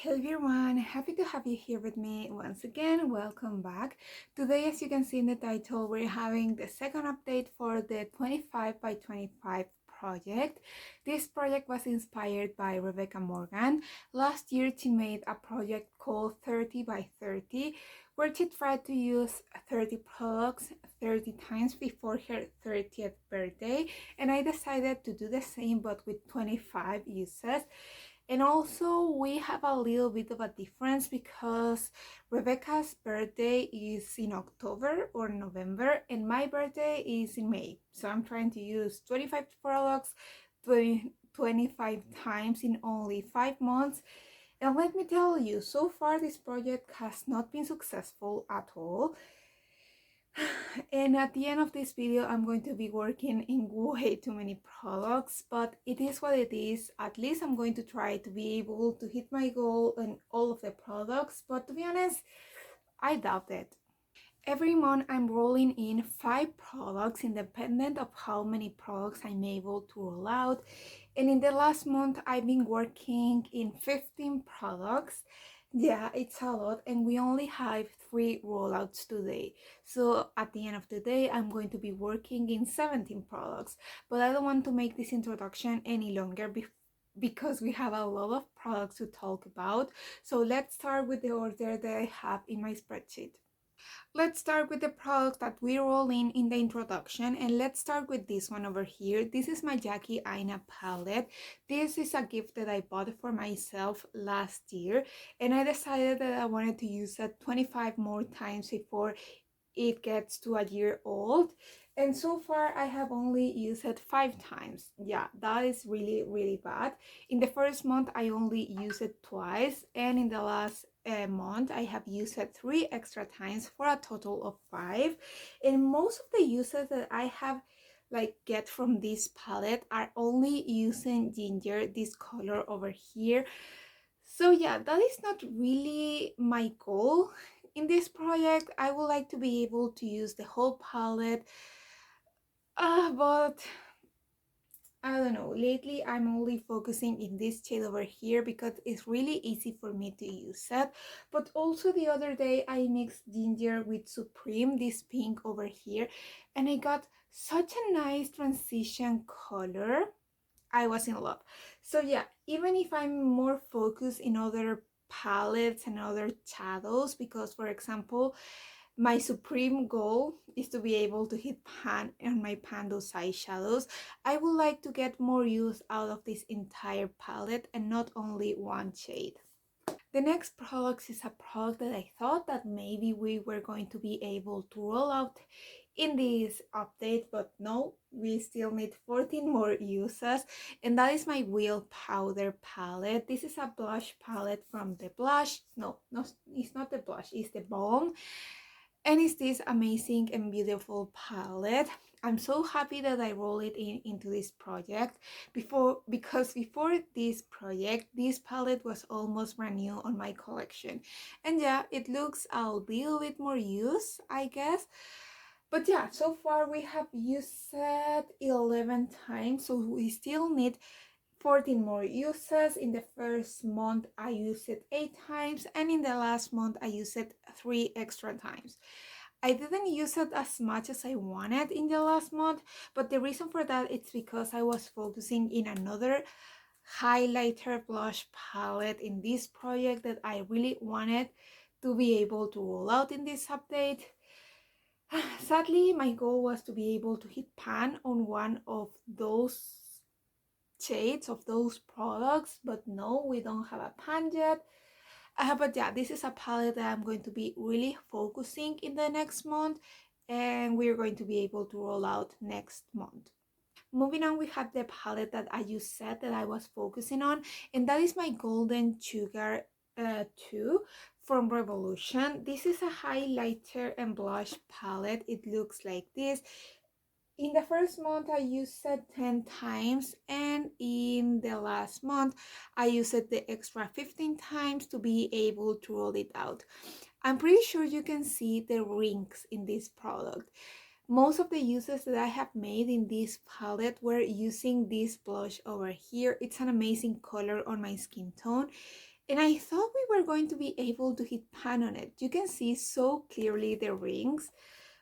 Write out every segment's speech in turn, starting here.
Hello everyone, happy to have you here with me once again. Welcome back. Today, as you can see in the title, we're having the second update for the 25 by 25 project. This project was inspired by Rebecca Morgan. Last year she made a project called 30 by 30 where she tried to use 30 products 30 times before her 30th birthday, and I decided to do the same but with 25 uses. And also we have a little bit of a difference because Rebecca's birthday is in October or November and my birthday is in May. So I'm trying to use 25 products 25 times in only 5 months. And let me tell you, so far this project has not been successful at all. And at the end of this video I'm going to be working in way too many products, but it is what it is. At least I'm going to try to be able to hit my goal on all of the products, but to be honest, I doubt it. Every month I'm rolling in 5 products independent of how many products I'm able to roll out, and in the last month I've been working in 15 products. Yeah, it's a lot, and we only have 3 rollouts today. So at the end of the day, I'm going to be working in 17 products. But I don't want to make this introduction any longer because we have a lot of products to talk about. So let's start with the order that I have in my spreadsheet. Let's start with the product that we roll in the introduction, and let's start with this one over here. This is my Jackie Aina palette. This is a gift that I bought for myself last year, and I decided that I wanted to use it 25 more times before it gets to a year old, and so far I have only used it 5 times. Yeah, that is really bad. In the first month I only used it twice, and in the last month I have used it 3 extra times for a total of 5. And most of the uses that I have get from this palette are only using ginger, this color over here. So yeah, that is not really my goal in this project. I would like to be able to use the whole palette, but I don't know, lately I'm only focusing in this shade over here because it's really easy for me to use it. But also the other day I mixed ginger with Supreme, this pink over here, and I got such a nice transition color. I was in love. So yeah, even if I'm more focused in other palettes and other shadows, because for example, my supreme goal is to be able to hit pan on my Pando size shadows, I would like to get more use out of this entire palette and not only one shade. The next product is a product that I thought that maybe we were going to be able to roll out in this update, but no, we still need 14 more uses, and that is my Wheel Powder palette. This is a blush palette from the Blush. No, it's not the Blush, it's the Balm, and it's this amazing and beautiful palette. I'm so happy that I rolled it into this project because before this project this palette was almost brand new on my collection, and yeah, it looks a little bit more used, I guess. But yeah, so far we have used it 11 times, so we still need 14 more uses. In the first month I used it 8 times, and in the last month I used it 3 extra times. I didn't use it as much as I wanted in the last month, but the reason for that is because I was focusing in another highlighter blush palette in this project that I really wanted to be able to roll out in this update. Sadly, my goal was to be able to hit pan on one of those shades of those products, but no, we don't have a pan yet. But yeah, this is a palette that I'm going to be really focusing in the next month, and we're going to be able to roll out next month. Moving on, we have the palette that I just said that I was focusing on, and that is my Golden Sugar 2 from Revolution. This is a highlighter and blush palette. It looks like this. In the first month I used it 10 times, and in the last month I used it the extra 15 times to be able to roll it out. I'm pretty sure you can see the rings in this product. Most of the uses that I have made in this palette were using this blush over here. It's an amazing color on my skin tone, And I thought we were going to be able to hit pan on it. You can see so clearly the rings,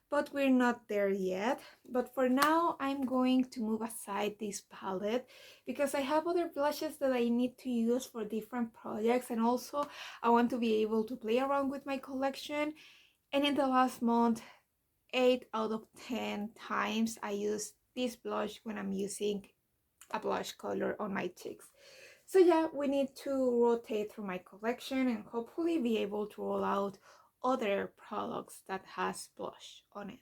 but we're not there yet. But for now, I'm going to move aside this palette because I have other blushes that I need to use for different projects, and also I want to be able to play around with my collection. And in the last month, 8 out of 10 times I use this blush when I'm using a blush color on my cheeks. So yeah, we need to rotate through my collection and hopefully be able to roll out other products that has blush on it.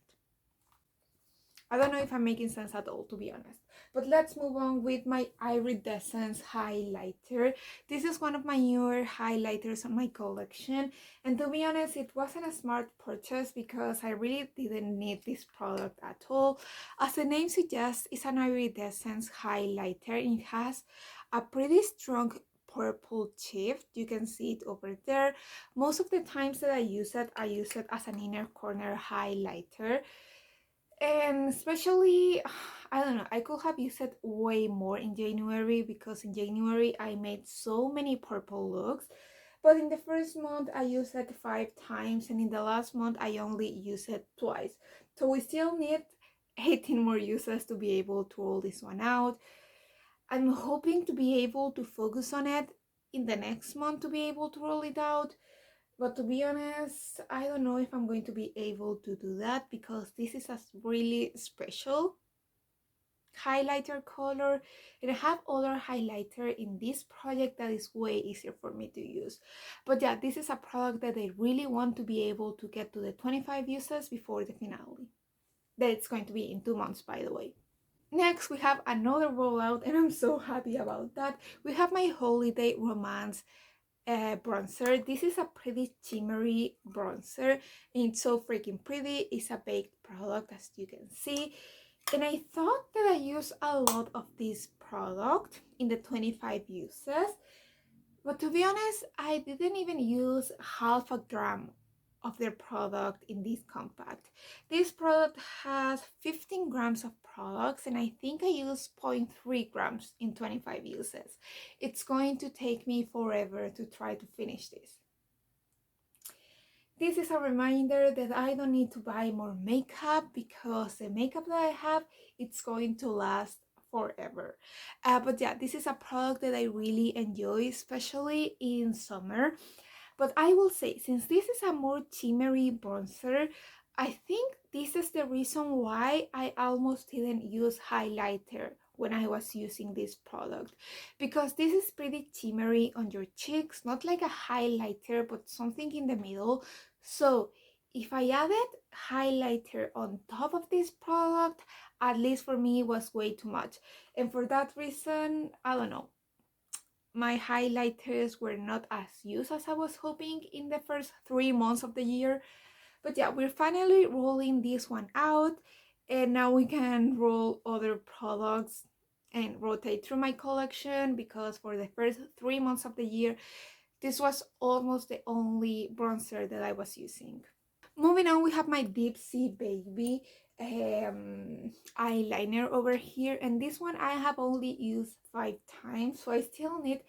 I don't know if I'm making sense at all, to be honest. But let's move on with my Iridescence highlighter. This is one of my newer highlighters on my collection. And to be honest, it wasn't a smart purchase because I really didn't need this product at all. As the name suggests, it's an Iridescence highlighter. It has a pretty strong purple shift. You can see it over there. Most of the times that I use it as an inner corner highlighter. And especially, I don't know, I could have used it way more in January because in January I made so many purple looks. But in the first month I used it 5 times, and in the last month I only used it twice. So we still need 18 more uses to be able to roll this one out. I'm hoping to be able to focus on it in the next month to be able to roll it out. But to be honest, I don't know if I'm going to be able to do that because this is a really special highlighter color, and I have other highlighter in this project that is way easier for me to use. But yeah, this is a product that I really want to be able to get to the 25 uses before the finale. That it's going to be in 2 months, by the way. Next, we have another rollout, and I'm so happy about that. We have my Holiday Romance bronzer. This is a pretty shimmery bronzer, and it's so freaking pretty. It's a baked product, as you can see, and I thought that I used a lot of this product in the 25 uses, but to be honest, I didn't even use half a gram of their product in this compact. This product has 15 grams of products, and I think I used zero point 0.3 grams in 25 uses. It's going to take me forever to try to finish this. This is a reminder that I don't need to buy more makeup because the makeup that I have, it's going to last forever. But yeah, this is a product that I really enjoy, especially in summer. But I will say, since this is a more shimmery bronzer, I think this is the reason why I almost didn't use highlighter when I was using this product, because this is pretty shimmery on your cheeks, not like a highlighter, but something in the middle. So if I added highlighter on top of this product, at least for me, it was way too much. And for that reason, I don't know, my highlighters were not as used as I was hoping in the first 3 months of the year. But yeah, we're finally rolling this one out, and now we can roll other products and rotate through my collection, because for the first 3 months of the year, this was almost the only bronzer that I was using. Moving on, we have my Deep Sea Baby eyeliner over here, and this one I have only used 5 times, so I still need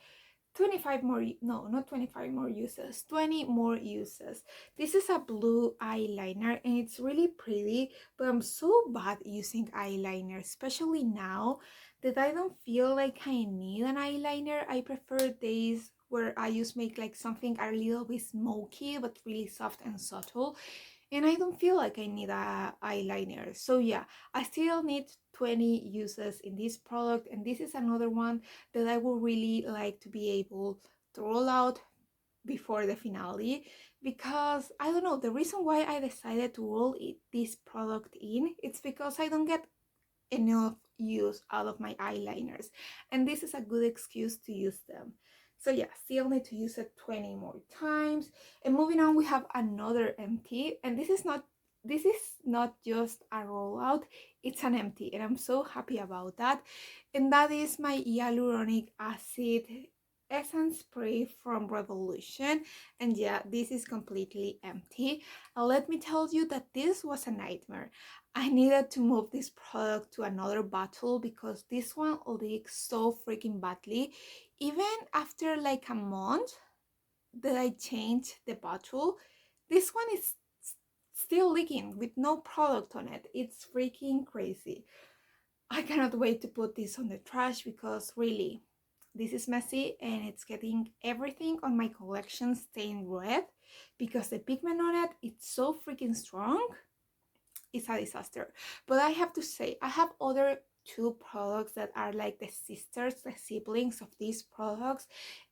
25 more, no, not 25 more uses, 20 more uses. This is a blue eyeliner and it's really pretty, but I'm so bad using eyeliner, especially now that I don't feel like I need an eyeliner. I prefer days where I just make like something a little bit smoky but really soft and subtle, and I don't feel like I need a eyeliner. So yeah, I still need 20 uses in this product, and this is another one that I would really like to be able to roll out before the finale, because I don't know, the reason why I decided to roll this product in, it's because I don't get enough use out of my eyeliners, and this is a good excuse to use them. So yeah, still need to use it 20 more times. And moving on, we have another empty, and this is not just a rollout, it's an empty, and I'm so happy about that. And that is my hyaluronic acid essence spray from Revolution. And yeah, this is completely empty. And let me tell you that this was a nightmare. I needed to move this product to another bottle because this one leaks so freaking badly. Even after like a month, that I changed the bottle, this one is still leaking with no product on it. It's freaking crazy. I cannot wait to put this on the trash because really, this is messy and it's getting everything on my collection stained red because the pigment on it, it's so freaking strong. It's a disaster. But I have to say, I have other two products that are like the sisters, the siblings of these products,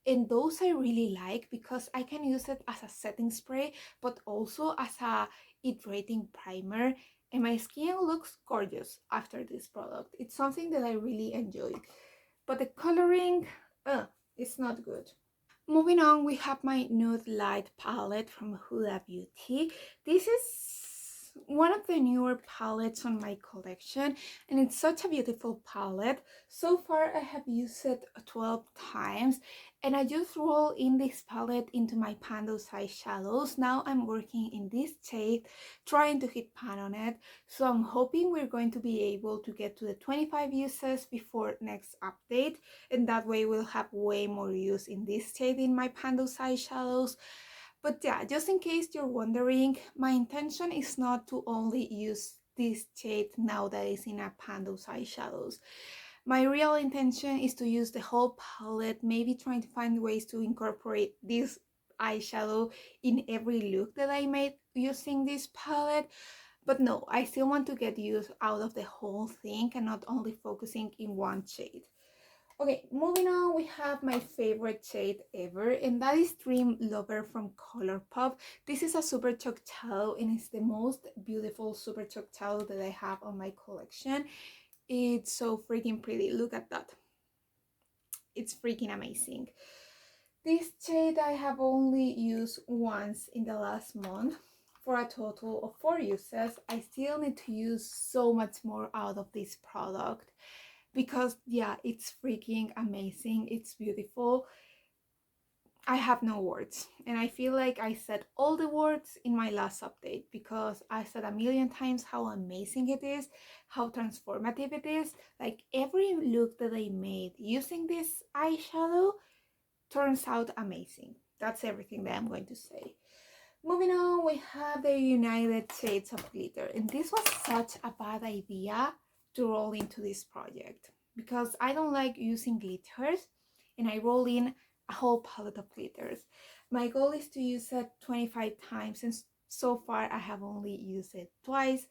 and those I really like because I can use it as a setting spray but also as a hydrating primer, and my skin looks gorgeous after this product. It's something that I really enjoy, but the coloring, it's not good. Moving on, we have my Nude Light palette from Huda Beauty. This is one of the newer palettes on my collection, and it's such a beautiful palette. So far, I have used it 12 times, and I just roll in this palette into my Pando's eyeshadows. Now I'm working in this shade, trying to hit pan on it. So I'm hoping we're going to be able to get to the 25 uses before next update, and that way we'll have way more use in this shade in my Pando's eyeshadows. But yeah, just in case you're wondering, my intention is not to only use this shade now that is in a Pando's eyeshadows. My real intention is to use the whole palette, maybe trying to find ways to incorporate this eyeshadow in every look that I made using this palette. But no, I still want to get use out of the whole thing and not only focusing in one shade. Okay, moving on, we have my favorite shade ever, and that is Dream Lover from Colourpop. This is a super chalk shadow, and it's the most beautiful super chalk shadow that I have on my collection. It's so freaking pretty. Look at that. It's freaking amazing. This shade I have only used once in the last month for a total of 4 uses. I still need to use so much more out of this product because yeah, it's freaking amazing. It's beautiful. I have no words, and I feel like I said all the words in my last update because I said a million times how amazing it is, how transformative it is. Like every look that I made using this eyeshadow turns out amazing. That's everything that I'm going to say. Moving on, we have the United Shades of Glitter, and this was such a bad idea to roll into this project because I don't like using glitters, and I roll in a whole palette of glitters. My goal is to use it 25 times, and so far I have only used it twice.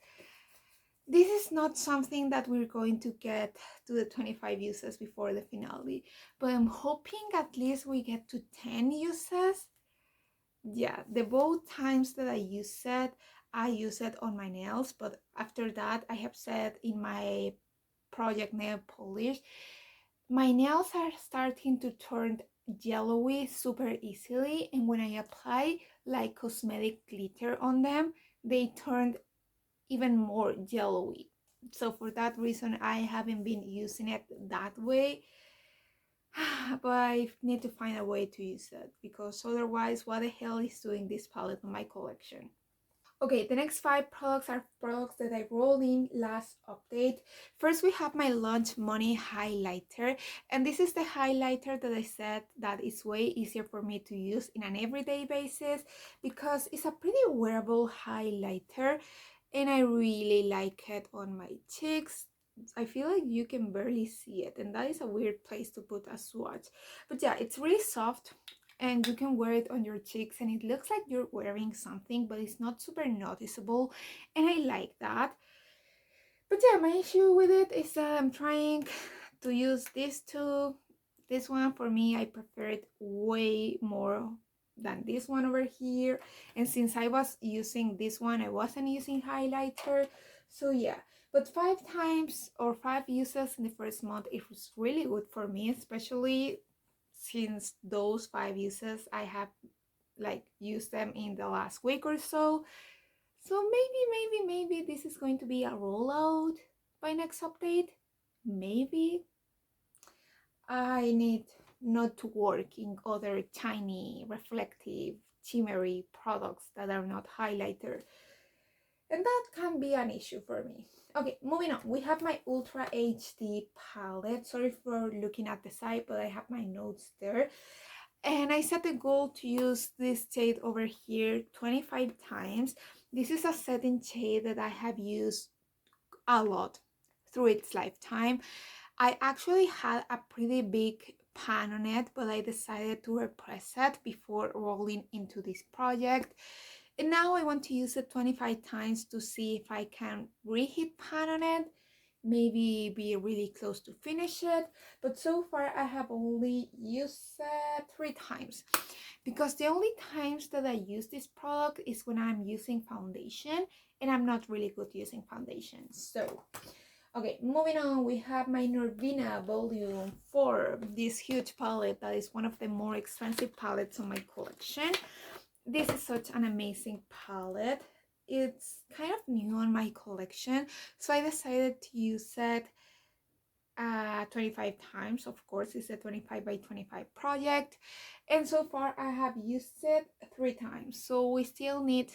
This is not something that we're going to get to the 25 uses before the finale, but I'm hoping at least we get to 10 uses. Yeah, the both times that I use it on my nails, but after that I have said in my project nail polish, my nails are starting to turn yellowy super easily, and when I apply like cosmetic glitter on them, they turn even more yellowy. So for that reason I haven't been using it that way. But I need to find a way to use it because otherwise what the hell is doing this palette on my collection? Okay, the next 5 products are products that I rolled in last update. First, we have my Launch Money highlighter, and this is the highlighter that I said that is way easier for me to use in an everyday basis because it's a pretty wearable highlighter, and I really like it on my cheeks. I feel like you can barely see it, and that is a weird place to put a swatch. But yeah, it's really soft, and you can wear it on your cheeks and it looks like you're wearing something, but it's not super noticeable, and I like that. But yeah, my issue with it is that I'm trying to use these two. This one, for me, I prefer it way more than this one over here, and since I was using this one, I wasn't using highlighter. So yeah, but 5 times or 5 uses in the first month, it was really good for me, especially since those 5 uses I have like used them in the last week or so. So maybe this is going to be a rollout by next update. Maybe I need not to work in other tiny reflective shimmery products that are not highlighter, and that can be an issue for me. Okay, moving on, we have my Ultra HD palette. Sorry for looking at the side, but I have my notes there. And I set the goal to use this shade over here 25 times. This is a setting shade that I have used a lot through its lifetime. I actually had a pretty big pan on it, but I decided to repress it before rolling into this project. And now I want to use it 25 times to see if I can reheat pan on it, maybe be really close to finish it. But so far I have only used it 3 times, because the only times that I use this product is when I'm using foundation, and I'm not really good using foundation. So okay, moving on, we have my Norvina Volume 4, this huge palette that is one of the more expensive palettes on my collection. This is such an amazing palette. It's kind of new on my collection, so I decided to use it 25 times. Of course, it's a 25 by 25 project, and so far I have used it 3 times, so we still need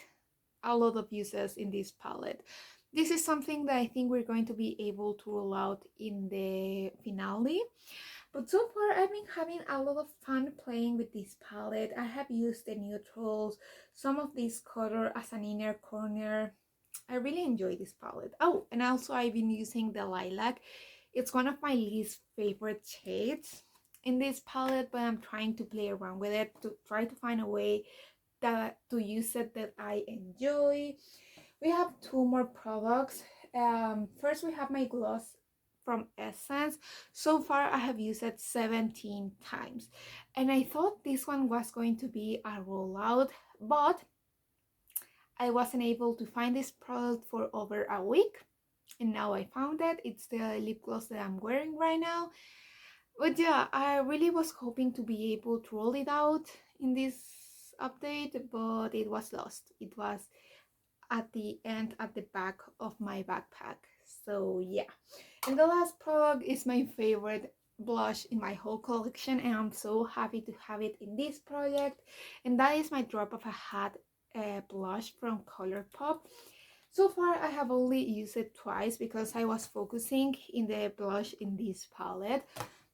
a lot of uses in this palette. This is something that I think we're going to be able to roll out in the finale. But so far I've been having a lot of fun playing with this palette. I have used the neutrals, some of this color as an inner corner. I really enjoy this palette. Oh, and also I've been using the lilac. It's one of my least favorite shades in this palette, but I'm trying to play around with it to try to find a way that to use it that I enjoy. We have 2 more products. First we have my gloss from Essence. So far I have used it 17 times, and I thought this one was going to be a rollout, but I wasn't able to find this product for over a week, and now I found it. It's the lip gloss that I'm wearing right now. But yeah, I really was hoping to be able to roll it out in this update, but it was lost. It was at the end at the back of my backpack. So yeah, and the last product is my favorite blush in my whole collection, and I'm so happy to have it in this project, and that is my Drop of a Hat blush from Colourpop. So far I have only used it twice because I was focusing in the blush in this palette,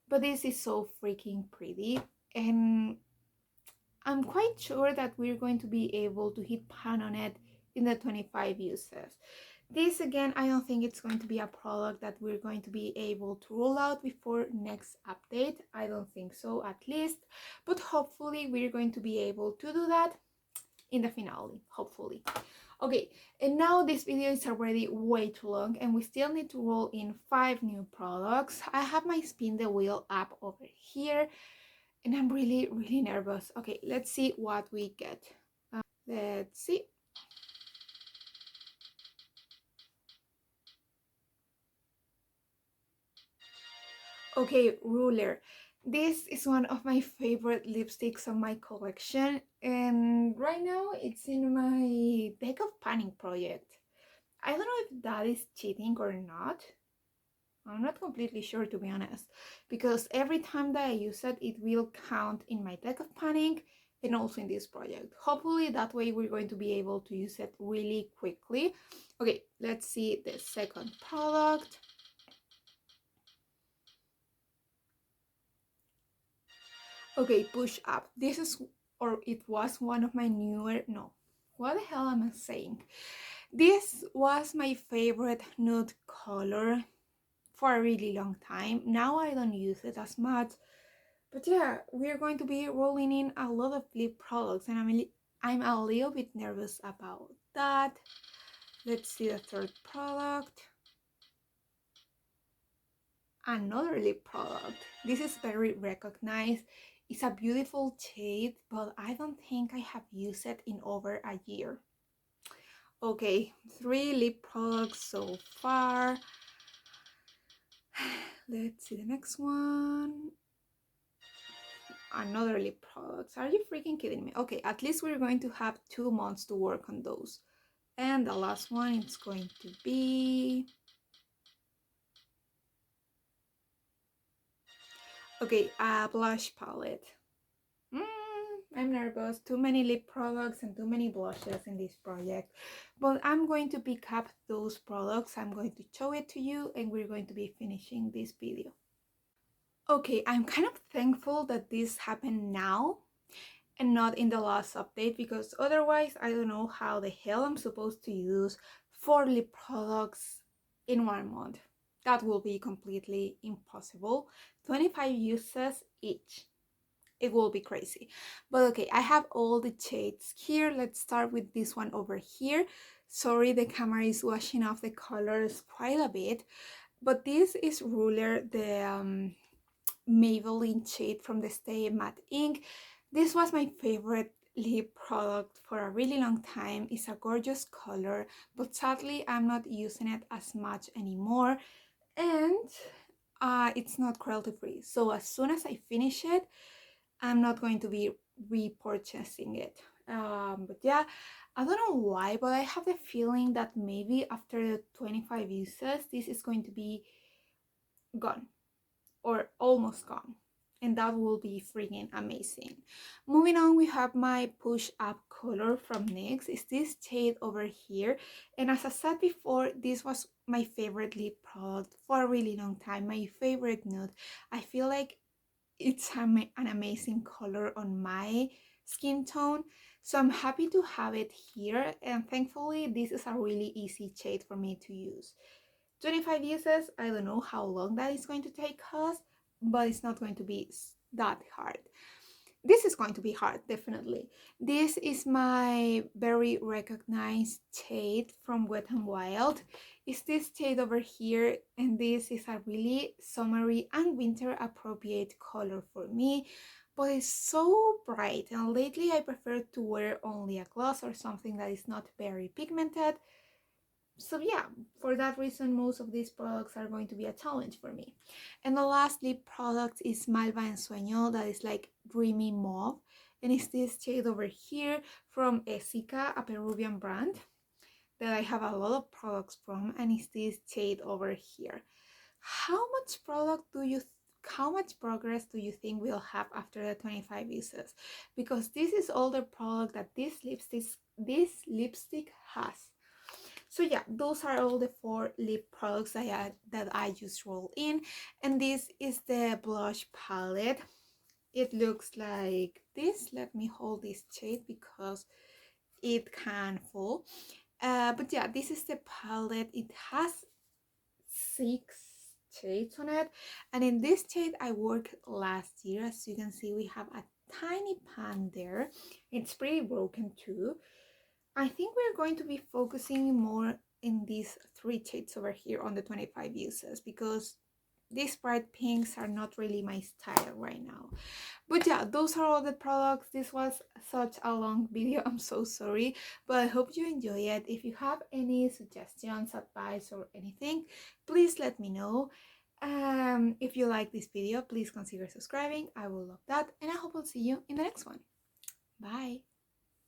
but this is so freaking pretty, and I'm quite sure that we're going to be able to hit pan on it in the 25 uses. This again, I don't think it's going to be a product that we're going to be able to roll out before next update. I don't think so, at least, but hopefully we're going to be able to do that in the finale, hopefully. Okay, and now this video is already way too long, and we still need to roll in 5 new products. I have my spin the wheel app over here, and I'm really nervous. Okay, let's see what we get. Let's see. Okay, Ruler. This is one of my favorite lipsticks on my collection, and right now it's in my deck of panning project. I don't know if that is cheating or not. I'm not completely sure, to be honest, because every time that I use it, it will count in my deck of panning and also in this project. Hopefully that way we're going to be able to use it really quickly. Okay, let's see the second product. Okay, Push Up. This is, or it was one of my newer, no, what the hell am I saying? This was my favorite nude color for a really long time. Now I don't use it as much, but yeah, we're going to be rolling in a lot of lip products, and I'm a little bit nervous about that. Let's see the third product. Another lip product. This is very recognized. It's a beautiful shade, but I don't think I have used it in over a year. Okay, 3 lip products so far. Let's see the next one. Another lip products. Are you freaking kidding me? Okay, at least we're going to have 2 months to work on those. And the last one is going to be... okay, a blush palette. I'm nervous. Too many lip products and too many blushes in this project. But I'm going to pick up those products. I'm going to show it to you, and we're going to be finishing this video. Okay, I'm kind of thankful that this happened now and not in the last update, because otherwise I don't know how the hell I'm supposed to use 4 lip products in 1 month. That will be completely impossible. 25 uses each. It will be crazy. But okay, I have all the shades here. Let's start with this one over here. Sorry, the camera is washing off the colors quite a bit, but this is Ruler, the Maybelline shade from the Stay Matte Ink. This was my favorite lip product for a really long time. It's a gorgeous color, but sadly I'm not using it as much anymore, and it's not cruelty free. So as soon as I finish it, I'm not going to be repurchasing it. But yeah, I don't know why, but I have the feeling that maybe after the 25 uses, this is going to be gone or almost gone, and that will be freaking amazing. Moving on, we have my Push Up color from NYX. It's this shade over here, and as I said before, this was my favorite lip product for a really long time, my favorite nude. I feel like it's an amazing color on my skin tone, so I'm happy to have it here, and thankfully this is a really easy shade for me to use. 25 uses, I don't know how long that is going to take us, but it's not going to be that hard. This is going to be hard, definitely. This is my very recognized shade from Wet n Wild. It's this shade over here, and this is a really summery and winter appropriate color for me, but it's so bright, and lately I prefer to wear only a gloss or something that is not very pigmented. So yeah, for that reason, most of these products are going to be a challenge for me. And the last lip product is Malva Ensueño, that is like dreamy mauve, and it's this shade over here from Esica, a Peruvian brand that I have a lot of products from, and it's this shade over here. How much how much progress do you think we'll have after the 25 uses? Because this is all the product that this lipstick has. So yeah, those are all the 4 lip products that I just rolled in, and this is the blush palette. It looks like this. Let me hold this shade because it can fall. But yeah, this is the palette. It has 6 shades on it, and in this shade I worked last year. As you can see, we have a tiny pan there. It's pretty broken too. I think we're going to be focusing more in these 3 shades over here on the 25 uses, because these bright pinks are not really my style right now. But yeah, those are all the products. This was such a long video, I'm so sorry, but I hope you enjoy it. If you have any suggestions, advice, or anything, please let me know. If you like this video, please consider subscribing. I will love that, and I hope I'll see you in the next one. Bye.